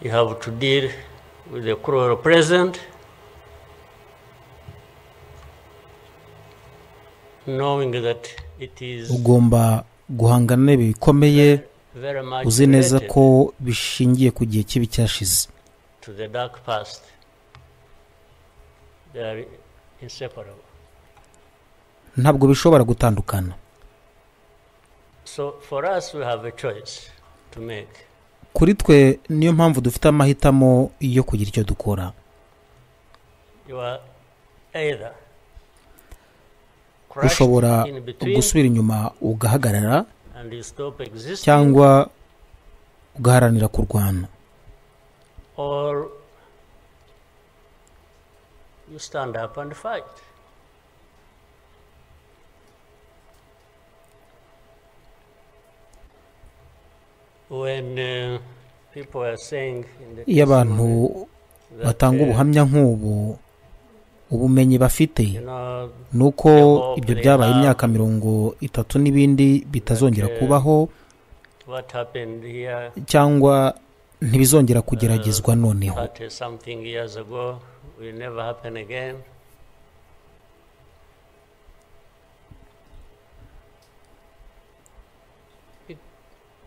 you have to deal with the cruel president, knowing that it is ugomba guhangana n'ibi bikomeye uzi neza ko bishingiye ku gihe kibi cyashize. To the dark past, they are inseparable. Ntabwo bishobora gutandukana. So for us we have a choice to make. Kuri twe niyo mpamvu dufite amahitamo yo kugira icyo dukora. You are either ushobora gusubira inyuma ugahagarara cyangwa ugaharanira kurwana, or you stand up and fight. When people are saying in the abantu batanga ubuhamya nk'ubu ubumenyi bafite nuko ibyo byabaye imyaka 30 n'ibindi bitazongera kubaho cyangwa ntibizongera kugeragezwa noneho.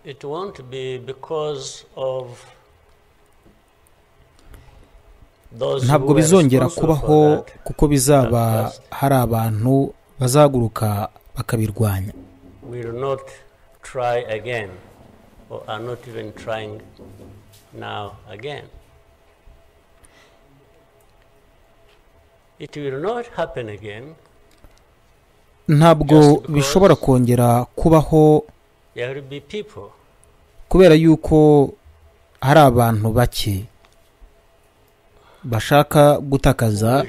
It won't be because of ntabwo bizongera kubaho kuko bizaba hari abantu bazaguruka bakabirwanya. We will not try again, or are not even trying now again. It will not happen again. Ntabwo bishobora kongera kubaho there will be people kubera yuko hari abantu bake bashaka gutakaza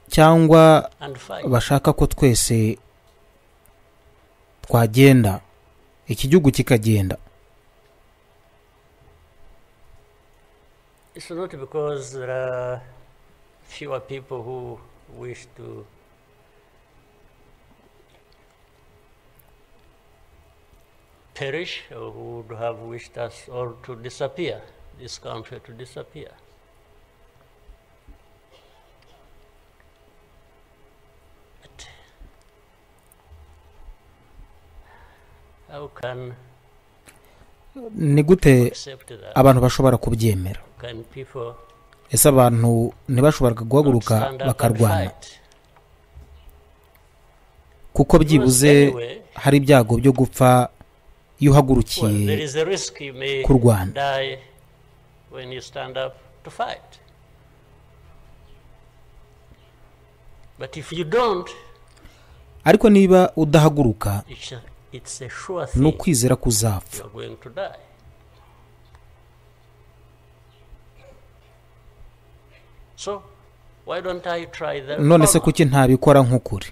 cyangwa bashaka ko twese twagenda iki gihugu kikagenda. It's not because there are fewer people who wish to perish or who would have wished us all to disappear, this country to disappear. But how can ni gute abantu bashobora kubyemera? Ese abantu ntibashoboraga guhaguruka bakarwana kuko byibuze hari ibyago byo gupfa iyo uhagurukiye kurwana. Ariko niba udahaguruka ni ukwizera kuzapfa. None se kuki ntabikora nk'ukuri?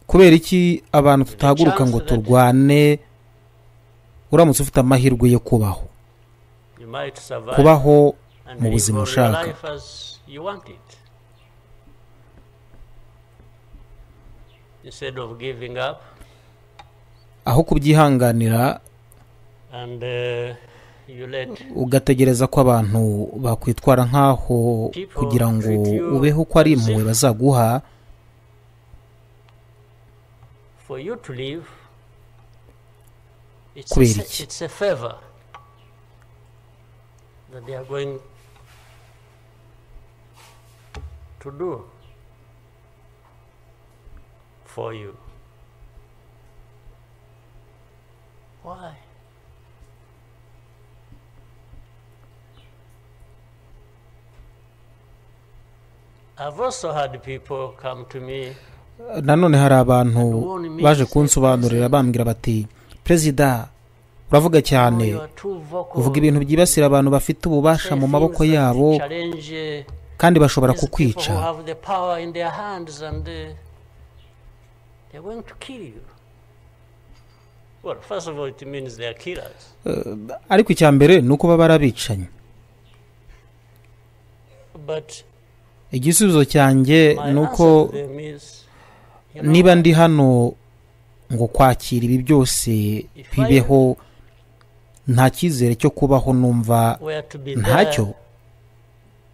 Kubera iki abantu tutahaguruka ngo turwane uramutse ufite amahirwe yo kubaho mu buzima ushaka? Aho kubyihanganira ugategereza ko abantu bakwitwara nk'aho kugira ngo ubeho ko ari impuhwe bazaguha, kubera iki? It's a favor that they are going to do for you. Why? I've also had people come to me. Nanone hari abantu baje kunsobanurira bambwira bati, Perezida uravuga cyane, uvuga ibintu byibasira abantu bafite ububasha mu maboko yabo kandi bashobora kukwica. Ariko icyambere nuko baba barabicanyi. Igisubizo cyanjye nuko niba ndi hano ngo kwakira ibi byose bibeho nta cyizere cyo kubaho numva ntacyo,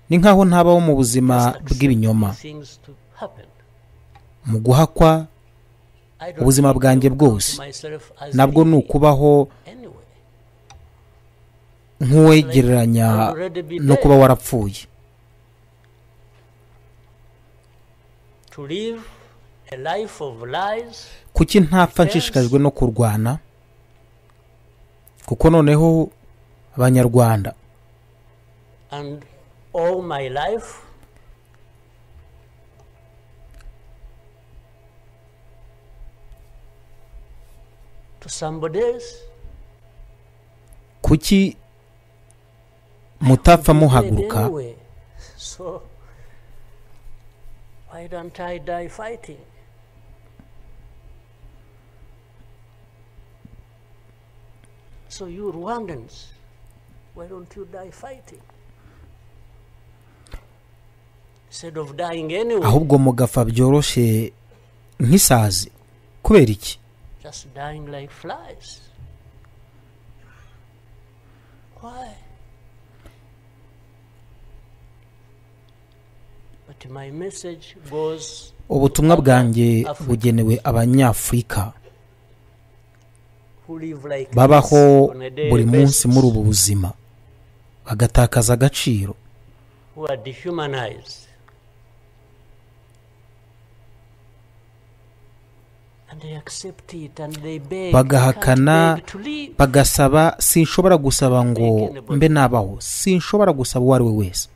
ni nkaho ntabaho mu buzima bw'ibinyoma, mu guhakwa ubuzima bwanjye bwose nabwo ni ukubaho nk'uwegereranya no kuba warapfuye. Kuki ntapfa nshishikajwe no kurwana? Kuko noneho abanyarwanda kuki mutapfa muhaguruka? Why don't I die fighting? So you Rwandans, why don't you die fighting? Instead of dying anyway. Ahubwo mugapfa byoroshye nk'isazi. Kubera iki? Just dying like flies. Why? But my message goes. Ubutumwa bwanjye bugenewe abanyafurika babaho buri munsi muri ubu buzima bagatakaza agaciro, bagahakana, bagasaba. Sinshobora gusaba ngo mbe nabaho, sinshobora gusaba uwo ari we wese.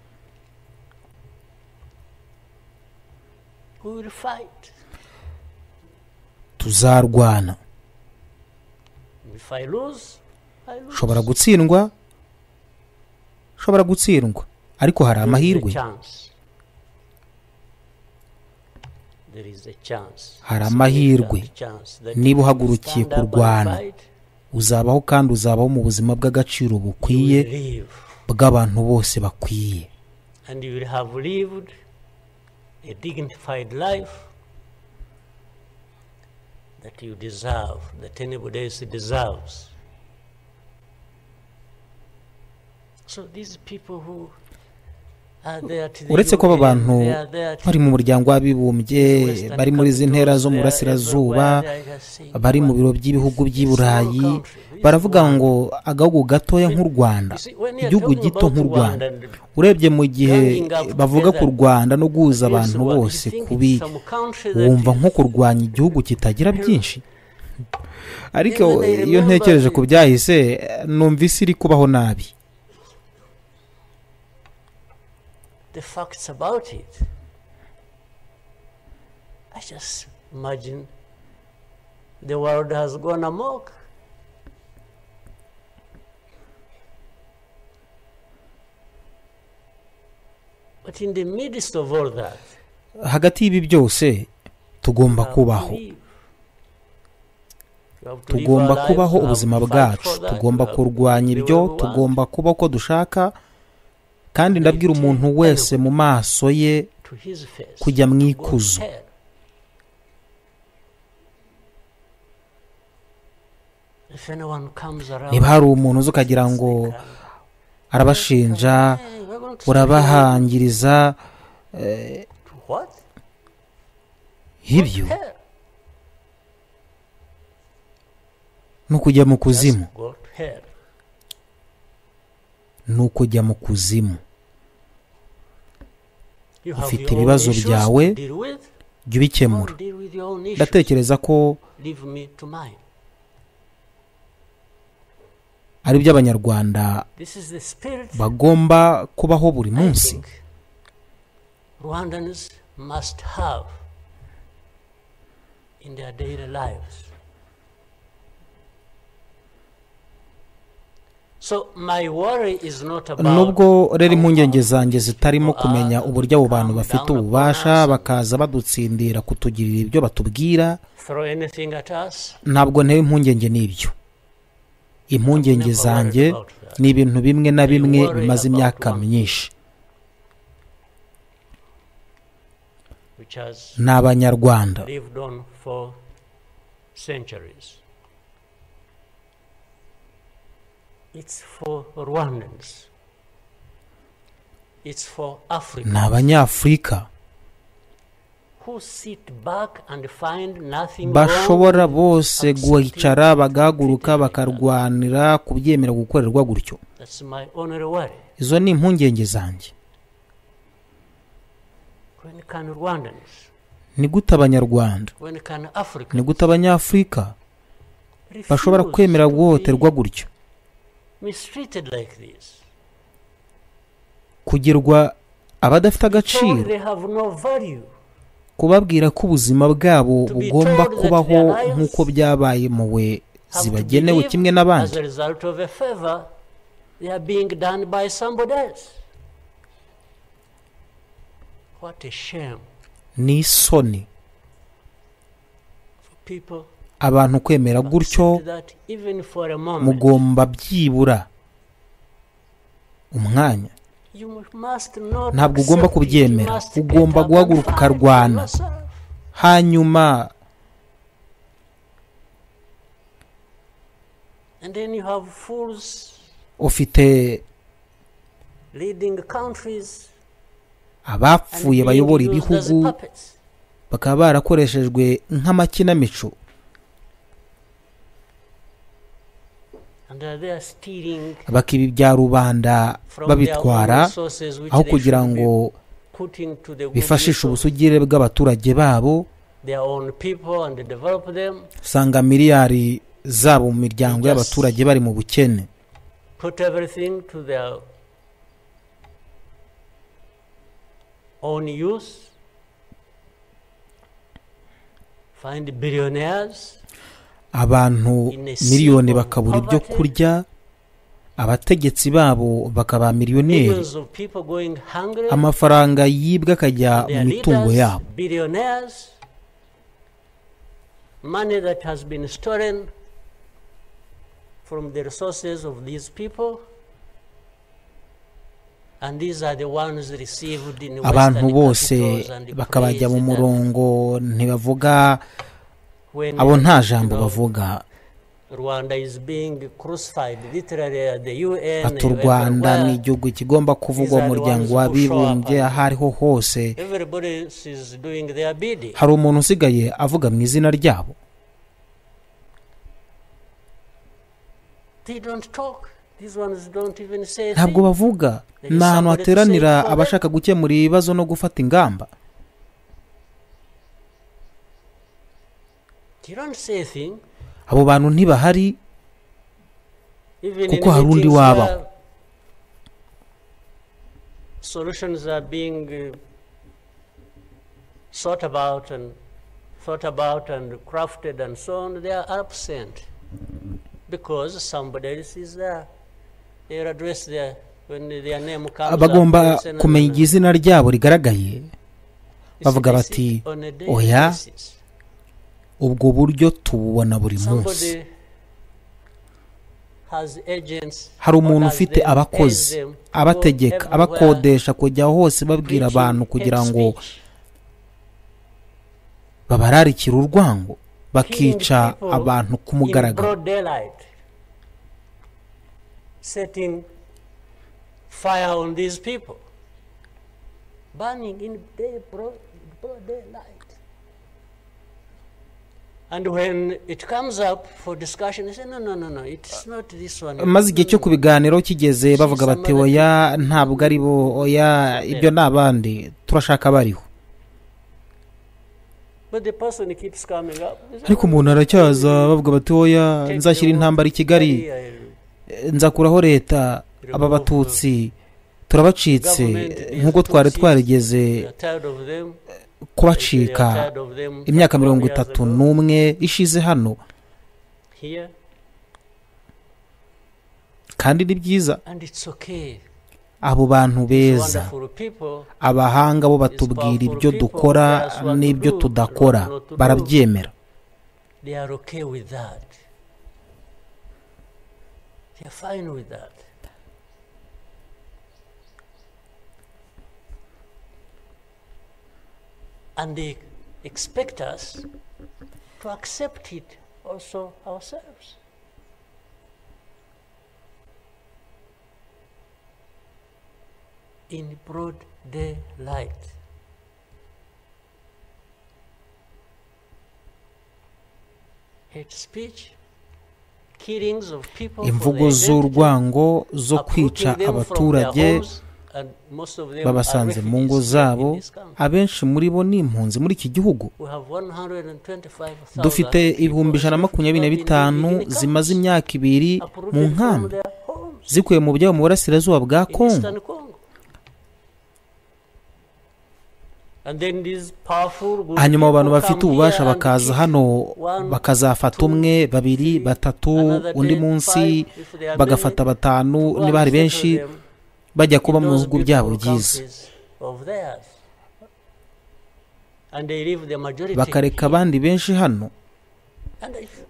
Tuzarwana. Shobora gutsindwa, ariko hari amahirwe. Hari amahirwe. Niba uhagurukiye kurwana uzabaho, kandi uzabaho mu buzima bw'agaciro bukwiye bw'abantu bose bakwiye. And you will have lived a dignified life that you deserve, that anybody else deserves. So these people who are there to the uretse ko aba bantu bari mu muryango w'abibumbye, bari muri izi ntera zo mu burasirazuba, bari mu biro by'ibihugu by'i Burayi, baravuga ngo agahugu gatoya nk'u Rwanda, igihugu gito nk'u Rwanda. Urebye mu gihe bavuga ku Rwanda no guhuza abantu bose kubi, wumva nko kurwanya igihugu kitagira byinshi. Ariko iyo ntekereje ku byahise numva isi iri kubaho nabi. The facts about it, I just imagine the world has gone amok. But in the midst of all that, hagati y'ibi byose tugomba kubaho. Tugomba kubaho ubuzima bwacu, tugomba kurwanya ibyo, tugomba kuba uko dushaka. Kandi ndabwira umuntu wese mu maso ye kujya mu ikuzo. Niba hari umuntu uzi ukagira ngo arabashinja, urabahangiriza, ibyo ni ukujya mu kuzimu. Ni ukujya mu kuzimu. Ufite ibibazo byawe, jya ubikemura. Ndatekereza ko ari byo abanyarwanda bagomba kubaho buri munsi. Rwandans must have in their daily lives. So my worry is not about. Nubwo rero impungenge zanjye zitarimo kumenya uburyo abo bantu bafite ububasha bakaza badutsindira kutugirira ibyo batubwira, ntabwo nteye impungenge n'ibyo. Impungenge zanjye ni ibintu bimwe na bimwe bimaze imyaka myinshi. N'abanyarwanda centuries. It's for Rwandans. It's for Africans. ni abanyafurika Who sit back and find nothing bashobora wrong bose with guhicara accepting bagahaguruka it like that. bakarwanira kubyemera gukorerwa gutyo. That's my only worry. Izo ni impungenge zanjye. When can Rwandans, ni gute abanyarwanda, when can ni Africans gute abanyafurika bashobora refuse kwemera to be guhohoterwa gutyo, mistreated like this? kugirwa abadafite Told agaciro, they have no value. kubabwira ko ubuzima bwabo To be bugomba told that kubaho their lives nk'uko byabaye muwe Have to zibagenewe believe kimwe as n'abandi. a result of a favor they are being done by somebody else. What a shame ni isoni for people abantu kwemera to gutyo. accept that even for a moment. Mugomba byibura umwanya, You must not ntabwo ugomba accept it. You kubyemera, must ugomba get up guhaguruka and fight for ukarwana. yourself. Hanyuma And then you have fools ufite leading countries and abapfuye being bayobora used as ibihugu puppets. bakaba barakoreshejwe nk'amakinamico, And they are stealing bakiba ibya rubanda from their own babitwara resources which aho they kugira should be ngo putting to the good bifashishe use of ubusugire bw'abaturage babo. their own people and develop them. Usanga miliyari zabo mu miryango y'abaturage bari mu bukene, Put everything to their own use. Find billionaires abantu miliyoni bakabura ibyo kurya, abategetsi babo bakaba miliyoneri, millions of people going hungry. amafaranga yibwa akajya mu Their mitungo leaders, yabo. billionaires, money that has been stolen from the resources of these people, and these are the ones received in Abantu Western bose capitals and bakabajya mu praised murongo, ntibavuga, when abo nta jambo bavuga. Rwanda is being crucified literally at the UN. Ati u Rwanda ni everywhere. igihugu kigomba kuvugwa mu muryango w'abibumbye aho ariho hose. Everybody is doing their bidding. Hari umuntu usigaye avuga mu izina ryabo. They don't talk. These ones don't even say Ntabwo things. bavuga. Ni ahantu hateranira abashaka gukemura ibibazo no gufata ingamba. They don't say a thing. Abo bantu ntibahari Even kuko in hari undi meetings wabaho. where solutions are being thought about and crafted and so on, they are absent because somebody else is there. They are addressed there when their name comes up. Bagomba they say, no, kumenya no, no. izina ryabo rigaragaye, It's bavuga basic bati on a daily oya, basis. ubwo buryo tububona buri munsi. Somebody has agents, Hari umuntu orders ufite them, pays abakozi, them, abategeka, go everywhere, abakodesha kujya hose babwira preaching abantu kugira hate ngo speech, babararikire urwango, bakica killing people abantu ku in mugaragaro. broad daylight, setting fire on these people, burning in broad daylight. And when it comes up for discussion, they say, no, it's not this one. Maze igihe cyo kubiganiro kigeze bavuga bati oya ntabwo ari bo, oya ibyo nabandi turashaka bariho. But the person keeps coming up. Ariko umuntu aracyaza bavuga bati oya nzashyira intambara i Kigali, nzakuraho leta, aba batutsi turabacitse nk'uko twari twarigeze kubacika imyaka 31 ishize hano. Kandi ni byiza. Abo bantu beza, abahanga bo batubwira ibyo dukora n'ibyo tudakora, barabyemera. They are okay with that. They are fine with that. And they expect us to accept it also ourselves. In broad daylight. Hate speech, killings of people imvugo z'urwango zo kwica abaturage babasanze mu ngo zabo, abenshi muri bo ni impunzi muri iki gihugu. Dufite ibihumbi 125 zimaze imyaka 2 mu nkambi zikuye mu byabo mu burasirazuba bwa Kongo. Hanyuma abantu bafite ububasha bakaza hano bakazafata 1, 2, 3 undi munsi bagafata 5 niba hari benshi bajya kuba mu bihugu byabo byiza, bakareka abandi benshi hano.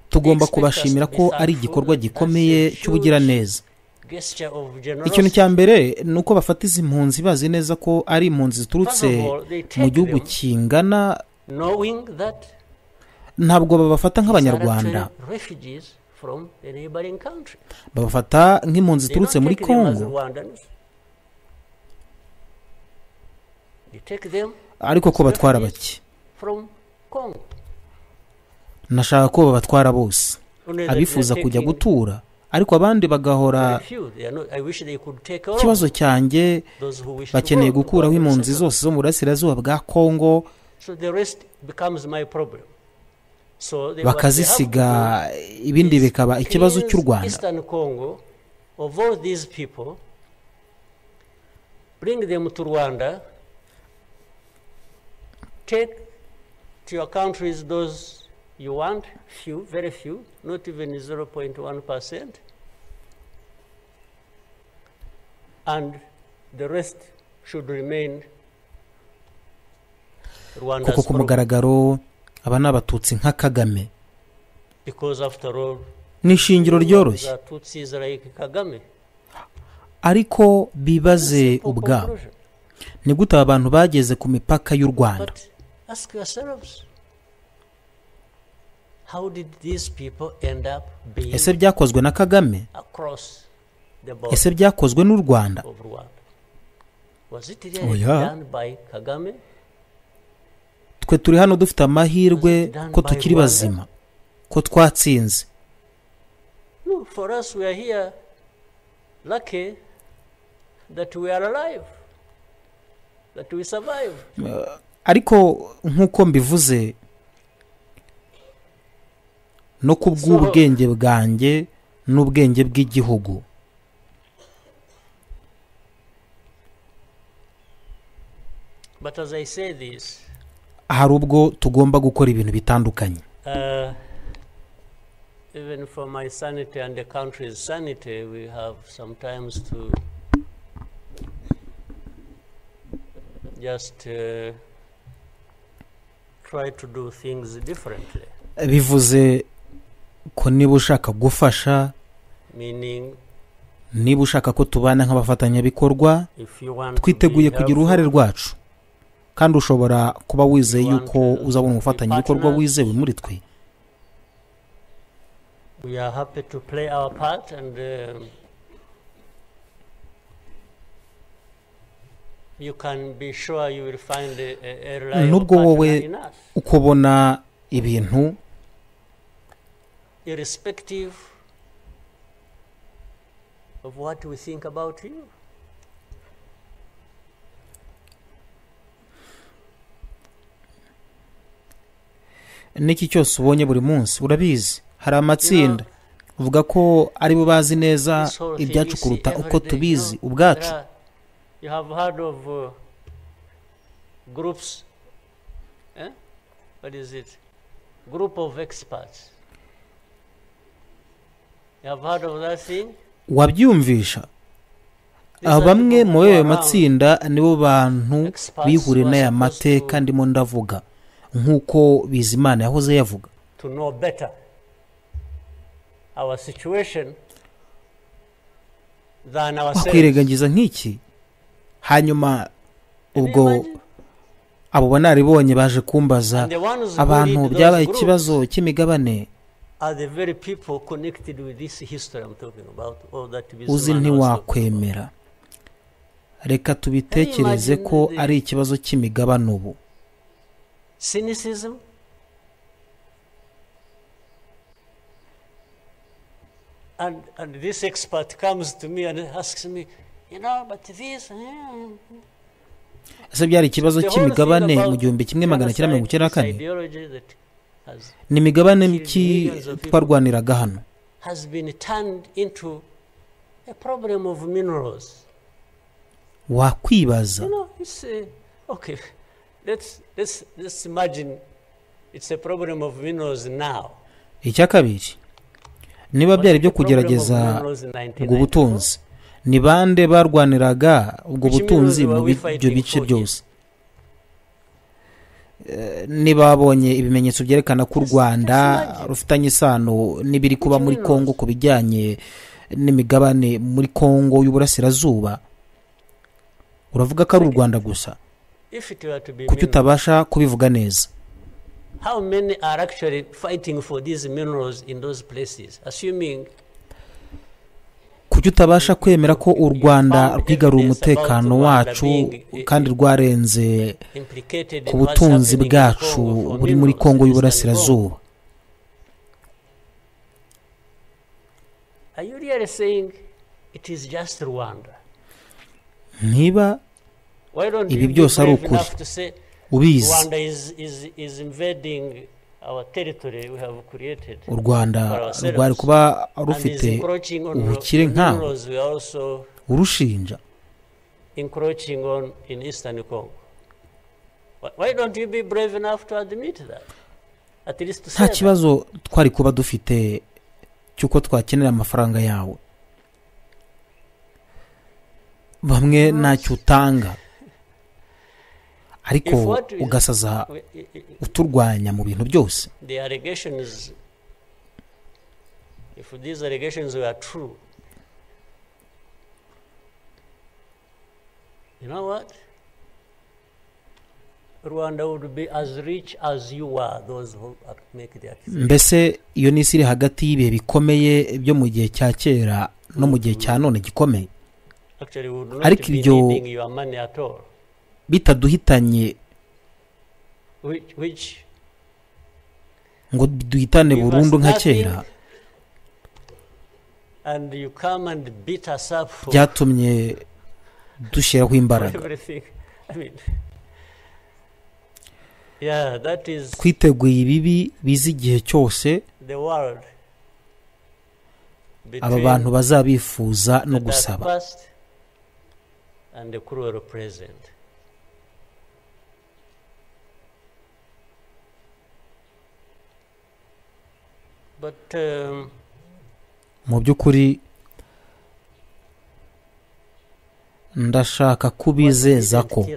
Tugomba kubashimira ko ari igikorwa gikomeye cy'ubugiraneza. Ikintu cya mbere nuko bafata izi impunzi bazi neza ko ari impunzi ziturutse mu gihugu kingana, ntabwo babafata nk'abanyarwanda, babafata nk'impunzi ziturutse muri Kongo. Ariko ko batwara bake, nashaka ko babatwara bose, abifuza kujya gutura, ariko abandi bagahora. Ikibazo cyanjye bakeneye gukuraho impunzi zose zo mu burasirazuba bwa Kongo, bakazisiga, ibindi bikaba ikibazo cy'u Rwanda. Bring them to Rwanda, take to your countries those you want, few, very few, not even 0.1%, and the rest should remain Rwanda's kuko ku mugaragaro aba ni abatutsi nka Kagame, because after all ni ishingiro ryoroshye. Tutsis like Kagame. Ariko bibaze ubwabo, ni gute abantu bageze ku mipaka y'u Rwanda? Ask yourselves, how did these people end up being ese byakozwe na Kagame? Ese byakozwe n'u Rwanda? Was it really done by Kagame? Twe turi hano dufite amahirwe ko tukiri bazima, ko twatsinze. No, for us we are here lucky that we are alive, that we survive. Ariko nk'uko mbivuze, no kubw'ubwenge bwanjye n'ubwenge bw'igihugu, but as I say this, hari ubwo tugomba gukora ibintu bitandukanye. Even for my sanity and the country's sanity, we have sometimes to just try to do things differently. Bivuze ko niba ushaka gufasha, meaning niba ushaka ko tubana nk'abafatanyabikorwa, twiteguye kugira uruhare rwacu, kandi ushobora kuba wizeye yuko uzabona umufatanyabikorwa wizewe muri twe. We are happy to play our part, and you can be sure you will find a reliable partner in us. Ukubona ibintu irrespective of what we think about you. Niki cyose ubonye buri munsi, urabizi hari amatsinda uvuga ko ari bo bazi neza ibyacu kuruta uko tubizi ubwacu. You have heard of groups, what is it? Group of experts. You have heard of that thing? Wabyumvisha? Bamwe mu bayo matsinda nibo bantu bihuriye n'aya mateka ndimo ndavuga, nkuko Bizimana yahoze yavuga. To know better our situation than ourselves. Kwirengagiza nk'iki, hanyuma ubwo abo banaribonye baje kumbaza abantu byabaye ikibazo cy'imigabane, are the very people connected with this history I'm talking about, or that uzi ntiwakwemera. Reka tubitekereze ko ari ikibazo cy'imigabane ubu. Cynicism, and this expert comes to me and asks me, but this... Ese byari ikibazo cy'imigabane mu 1994 ni imigabane miki twarwaniraga hano? Has been turned into a problem of minerals. Wakwibaza. It's okay. Let's imagine it's a problem of minerals now. Icya kabiri, niba byari byo kugerageza ubwo butunzi, ni bande barwaniraga ubwo butunzi mu byo bice byose? Nibabonye ibimenyetso byerekana ko u Rwanda rufitanye isano n'ibiri kuba muri Kongo ku bijyanye n'imigabane muri Kongo y'Uburasirazuba, uravuga ko ari u Rwanda gusa? Kuki utabasha kubivuga neza? How many are actually fighting for these minerals in those places, assuming kuki utabasha kwemera ko u Rwanda rwigarura umutekano wacu kandi rwarenze ku butunzi bwacu buri muri Kongo y'Uburasirazuba? Are you really saying it is just Rwanda? Niba ibi byose ari ukuri ubizi, Rwanda is invading our territory we have created. u Rwanda rwari kuba rufite ubukire nkaho urushinja encroaching on in Eastern Congo. Why don't you be brave enough to admit that? At least to say nta kibazo twari kuba dufite cyuko twakenera amafaranga yawe. Bamwe ntacyo utanga, ariko ugasaza uturwanya mu bintu byose. The allegations, if these allegations were true, you know what? Rwanda would be as rich as you are, those who make the accusation. Mbese iyo ni siri hagati y'ibihe bikomeye byo mu gihe cya kera no mu gihe cya none gikomeye. Actually, we would not be needing your money at all. Bitaduhitanye ngo duhitane burundu nka kera, byatumye dushyiraho imbaraga. Twiteguye ibibi bizi igihe cyose aba bantu bazabifuza no gusaba. Mu by'ukuri ndashaka kubizeza ko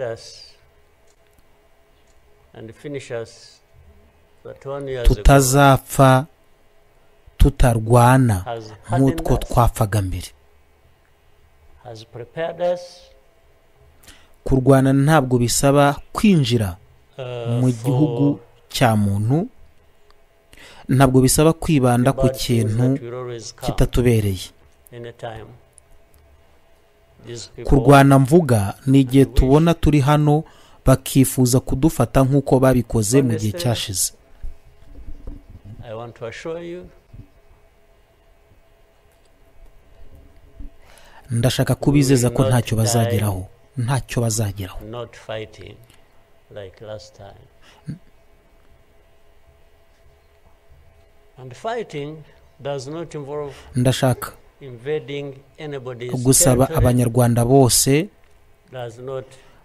tutazapfa tutarwana nk'utwo twapfaga mbere. Kurwana ntabwo bisaba kwinjira mu gihugu cya muntu, ntabwo bisaba kwibanda ku kintu kitatubereye. Kurwana mvuga ni igihe tubona turi hano bakifuza kudufata nk'uko babikoze mu gihe cyashize. Ndashaka kubizeza ko ntacyo bazageraho, ntacyo bazageraho. Ndashaka gusaba abanyarwanda bose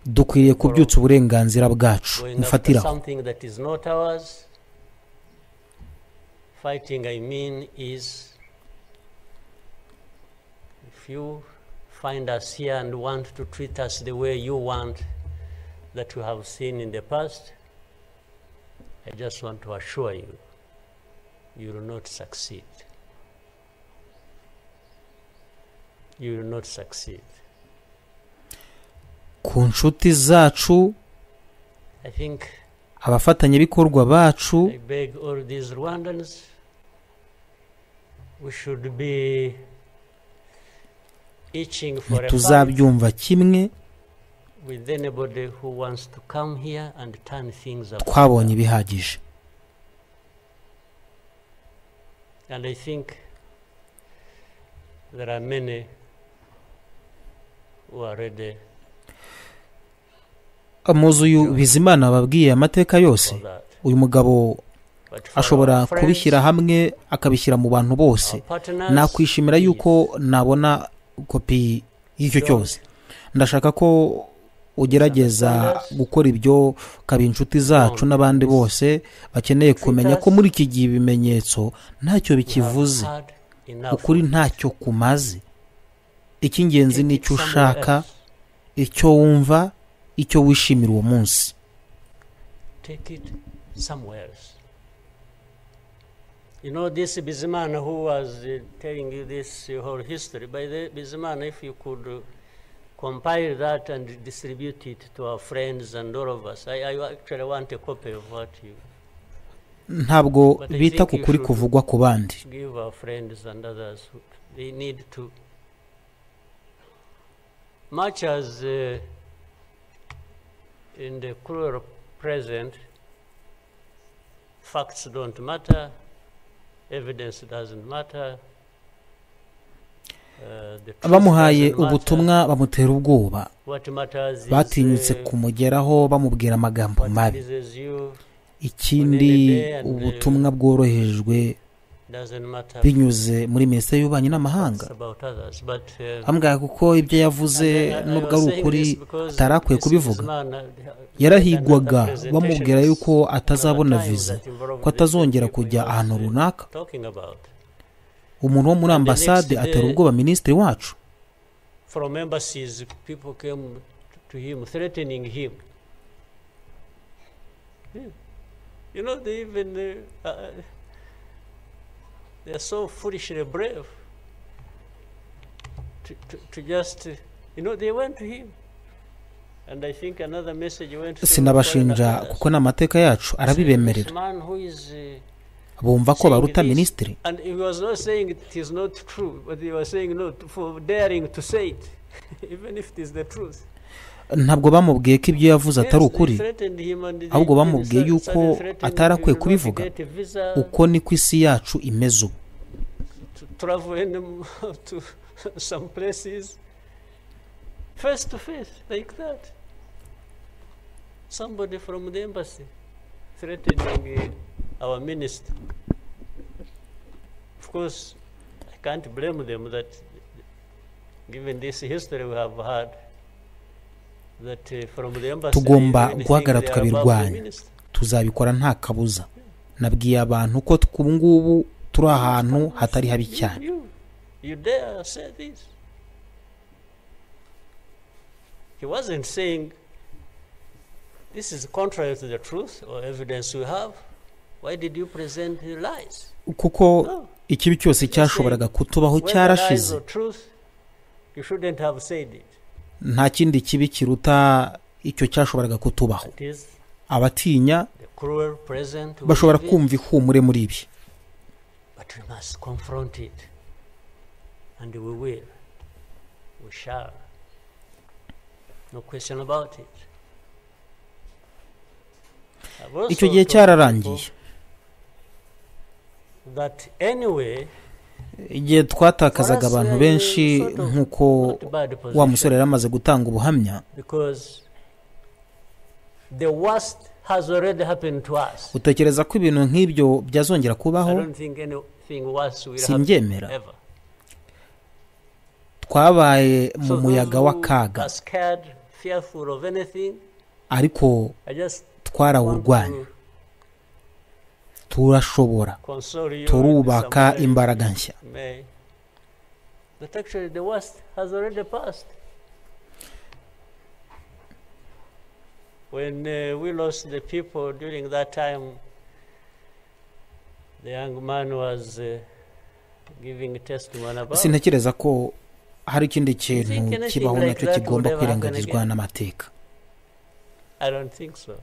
dukwiriye kubyutsa uburenganzira bwacu mufatiraho. Fighting, I mean, is if you find us here and want to treat us the way you want that you have seen in the past, I just want to assure you, you will not succeed. You will not succeed. Ku nshuti zacu, I think abafatanyabikorwa bacu, I beg all these Rwandans we should be itching for a fight ntituzabyumva kimwe. with anybody who wants to come here and turn things up. Twabonye bihagije. And I think there are many who are ready muzi uyu Bizimana ababwiye amateka yose. for that. Uyu mugabo But for ashobora our friends, kubishyira hamwe akabishyira mu bantu bose. our partners, Nakwishimira yuko nabona kopi y'icyo cyose. Ndashaka ko ugerageza gukora ibyo kaba inshuti zacu n'abandi bose bakeneye kumenya ko muri iki gihe ibimenyetso ntacyo bikivuze, had enough. ukuri ntacyo kumaze. Icy'ingenzi ni icyo ushaka, icyo wumva, icyo wishimira uwo munsi. Take it somewhere else. You know, this Bizimana who was telling you this whole history, by the Bizimana, if you could compile that and distribute it to our friends and all of us. I actually want a copy of what you Ntabwo bita ku kuri kuvugwa ku bandi. give our friends and others. They need to, much as in the cruel present, facts don't matter, evidence doesn't matter. Bamuhaye ubutumwa bamutera ubwoba, What matters is batinyutse kumugeraho bamubwira amagambo what mabi. pleases you Ikindi ubutumwa bworohejwe doesn't matter binyuze muri Minisiteri y'Ububanyi n'Amahanga. about others. But Bambwira kuko ibyo yavuze I nubwo was ari saying ukuri this because atarakwiye this kubivuga. Bizimana, Yarahigwaga presentation bamubwira yuko atazabona times viza, that involve ko atazongera people he kujya was, ahantu runaka. talking about. Umuntu wo muri And the ambasade next atera day- ubwoba minisitiri wacu. From embassies, people came to him, threatening him. Yeah. You know, they even they are so foolishly brave to just, you know, they went to him. And I think another message went to Sinabashinja kuko n'amateka yacu arabibemerera. this man who is Bumva ko baruta saying this, minisitiri. and he was not saying it is not true, but he was saying no for daring to say it, even if it is the truth. Ntabwo bamubwiye ko ibyo yavuze atari Yes, they ukuri, threatened him and they ahubwo bamubwiye started yuko threatening atarakwiye him kubivuga. not to get a visa, Uko niko isi yacu imeze ubu. to travel to some places face to face like that. Somebody from the embassy threatening our minister. Of course, I can't blame them that, given this history we have had, that from the embassy Tugomba anything guhagarara they are above the tukabirwanya. minister. Tuzabikora nta kabuza. Nabwiye abantu ko ubu ngubu turi ahantu hatari habi cyane. You dare say this? He wasn't saying this is contrary to the truth or evidence we have. Why did you present the lies? Kuko No. ikibi cyose cyashoboraga kutubaho Whether lies cyarashize. or truth, you shouldn't have said it. Nta kindi kibi kiruta icyo cyashoboraga kutubaho. It is Abatinya the cruel present we bashobora live in, kumva ihumure muri ibi. but we must confront it. And we will. We shall. No question about it. I've also Icyo gihe told cyararangiye. people that anyway, Igihe twatakazaga abantu benshi nk'uko wa musore yari amaze gutanga ubuhamya, because the worst has already happened to us. utekereza ko ibintu nk'ibyo byazongera I kubaho? don't think anything worse will Simbyemera. happen ever. Twabaye mu So muyaga those who w'akaga, are scared, fearful of anything, ariko I just want twarawurwanya. to Turashobora, console you in turubaka some way imbaraga nshya. may. But actually the worst has already passed. When we lost the people during that time, the young man was giving testimony about. Sintekereza ko hari ikindi kintu kibaho nacyo kigomba kwirengagizwa n'amateka. I don't think so.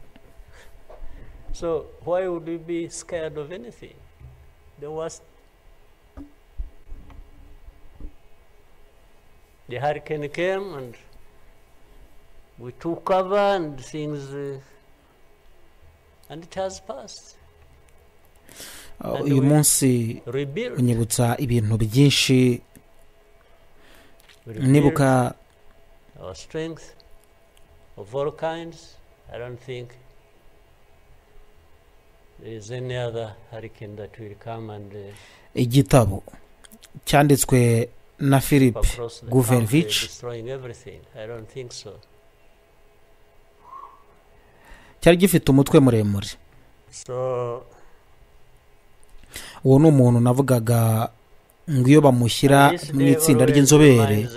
So why would we be scared of anything? The worst the hurricane came and we took cover and things, and it has passed. uyu munsi unyibutsa ibintu byinshi. Nibuka our strength of all kinds. I don't think there is any other hurricane that will come and igitabo cyanditswe na Philip Guvervich destroying everything. I don't think so. cyari gifite umutwe muremure. So uwo ni umuntu navugaga ngo iyo bamushyira mu itsinda ry'inzobere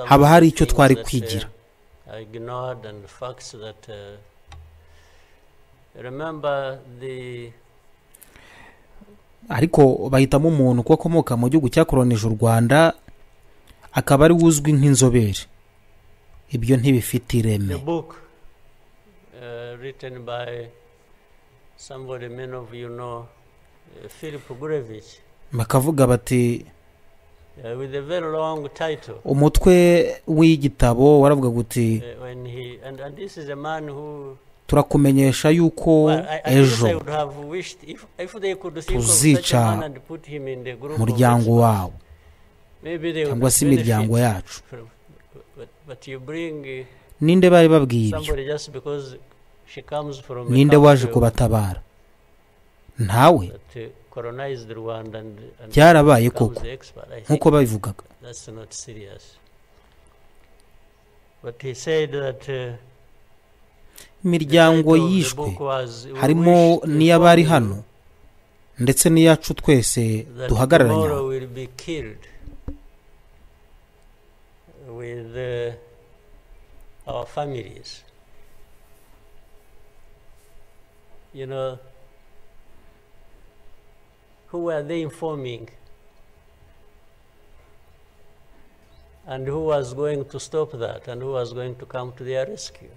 haba hari icyo twari kwigira. Ariko bahitamo umuntu ko akomoka mu gihugu cyakolonije u Rwanda akaba ari uzwi nk'inzobere. Ibyo ntibifite ireme. Written by somebody many of you know, Philip Guvervich. Bakavuga bati with a very long title. Umutwe w'igitabo waravuga guti and this is a man who turakumenyesha yuko ejo tuzica umuryango wawe cyangwa se imiryango yacu. Ninde bari babwiye ibyo? Ninde waje kubatabara? Ntawe. Byarabaye koko nkuko babivugaga. Imiryango yishwe harimo n'iy'abari hano ndetse n'iyacu twese duhagararanye with our families. You know, who were they informing? And who was going to stop that? And who was going to come to their rescue?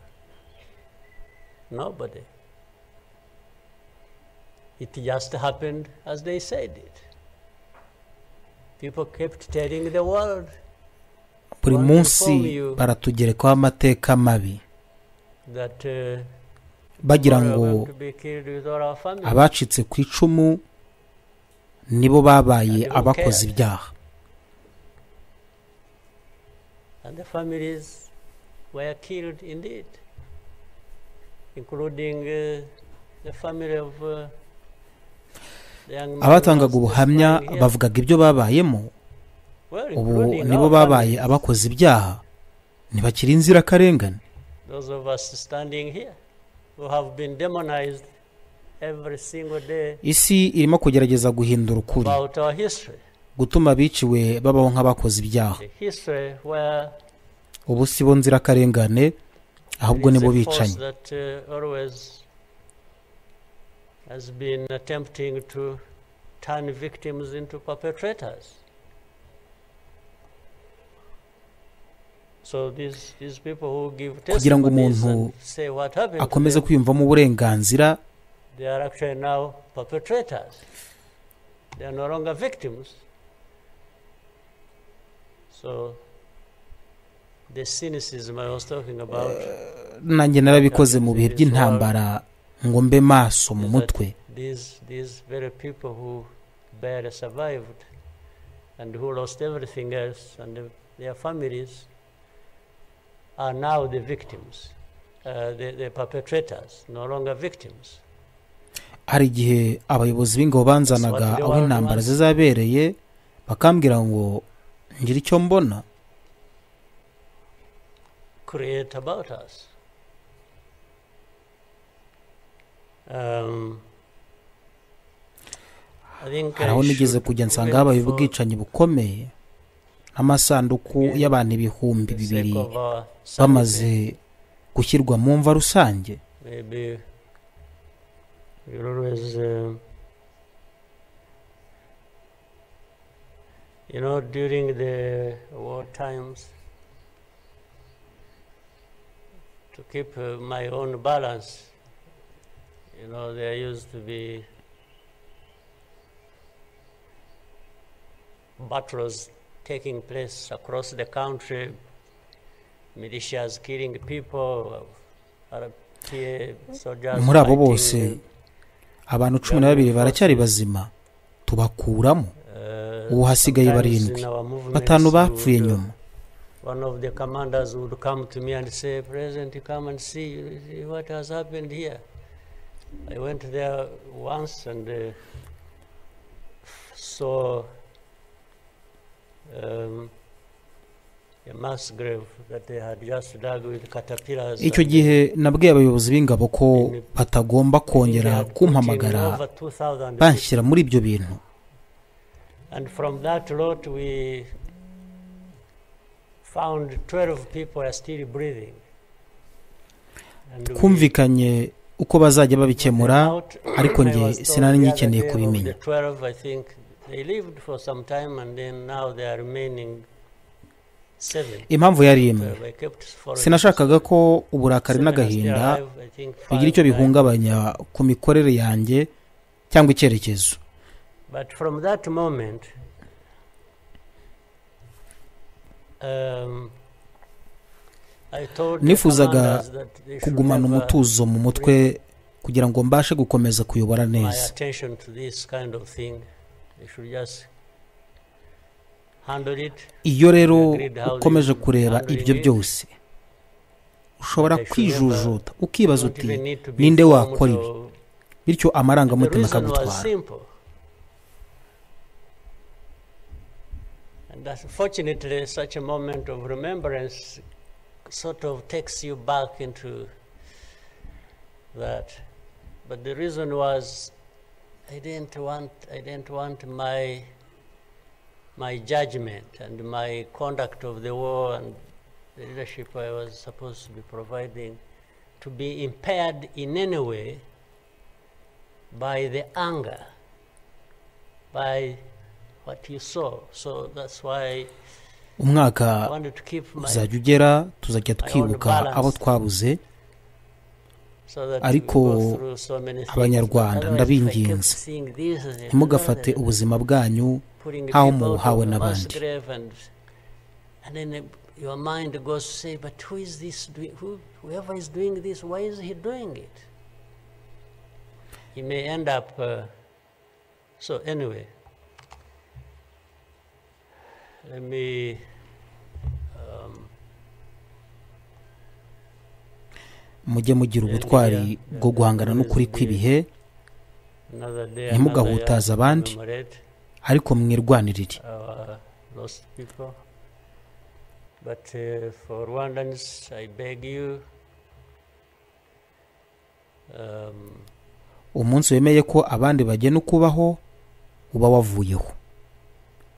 Nobody. It just happened as they said it. People kept telling the world. Buri munsi baratugerekaho amateka mabi bagira ngo abacitse ku icumu nibo babaye abakoze ibyaha. And the families were killed indeed, including the family of the young man. Abatangaga ubuhamya bavugaga ibyo babayemo. Ubu nibo babaye abakoze ibyaha ntibakiri inzirakarengane. Those of us standing here who have been demonized every single day. Isi irimo kugerageza guhindura ukuri gutuma biciwe babaho nk'abakoze ibyaha. Ubu si bo nzirakarengane ahubwo nibo bicanye. Has been attempting to turn victims into perpetrators. So these people who give testimonies and say what happened, akomeze kwiyumvamo uburenganzira. They are actually now perpetrators. They are no longer victims. So the cynicism I was talking about. Nanjye narabikoze mu bihe by'intambara ngo mbe maso mu mutwe. These very people who barely survived and who lost everything else and their families are now the victims, the perpetrators, no longer victims. Hari igihe abayobozi b'ingabo banzanaga aho intambara zizabereye bakambwira ngo ngira icyo mbona create about us. haraho nigeze kujya nsanga habaye ubwicanyi bukomeye n'amasanduku y'abantu 200,000 bamaze gushyirwa mu mva rusange. Maybe you always you know, during the war times, to keep my own balance, you know, there used to be battles taking place across the country, militias killing people, RPA soldiers muri abo bose fighting, abantu 12 baracyari bazima tubakuramo ubu hasigaye barindwi batanu bapfuye nyuma. One of the commanders would come to me and say, President, come and see what has happened here. I went there once and saw a mass grave that they had just dug with caterpillars. Icyo gihe nabwiye abayobozi b'ingabo ko batagomba kongera kumpamagara banshyira muri ibyo bintu. And from that lot we found 12 people are still breathing. Kumvikanye uko bazajya babikemura ariko nge sinari ngikeneye kubimenya. I think they lived for some time and then now they are remaining 7. Impamvu yari imwe, sinashakaga ko uburakari n'agahinda bigira icyo bihungabanya ku mikorere yanjye cyangwa icyerekezo. But from that moment nifuzaga kugumana umutuzo mu mutwe kugira ngo mbashe gukomeza kuyobora neza. Iyo rero ukomeje kureba ibyo byose ushobora kwijujuta ukibaza uti ninde wakora ibi, bityo amarangamutima akagutwara. And unfortunately, such a moment of remembrance sort of takes you back into that. But the reason was I didn't want my judgment and my conduct of the war and the leadership I was supposed to be providing to be impaired in any way by the anger, by what you saw. So that's why umwaka uzajya ugera tuzajya twibuka abo twabuze, ariko abanyarwanda ndabinginze ntimugafate ubuzima bwanyu nk'aho mubuhawe n'abandi. And then your mind goes to say, but who is this whoever is doing this, why is he doing it? He may end up so anyway, let me mujye mugira ubutwari bwo guhangana n'ukuri kw'ibihe, ntimugahutaza abandi ariko mwirwanirire. But for Rwandans, I beg you, umunsi wemeye ko abandi bagena ukubaho uba wavuyeho.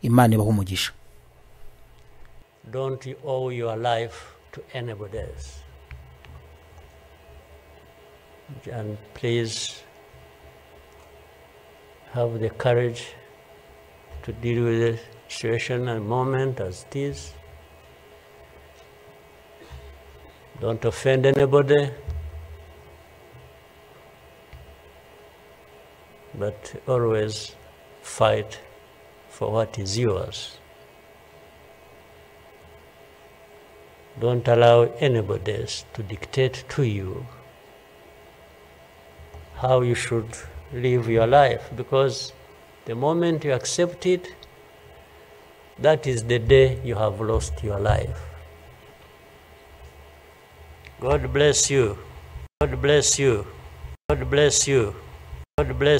Imana ibaho umugisha. Don't owe your life to anybody else. And please have the courage to deal with the situation and moment as it is. Don't offend anybody, but always fight for what is yours. Don't allow anybody else to dictate to you how you should live your life, because the moment you accept it, that is the day you have lost your life. God bless you. God bless you. God bless you. God bless you.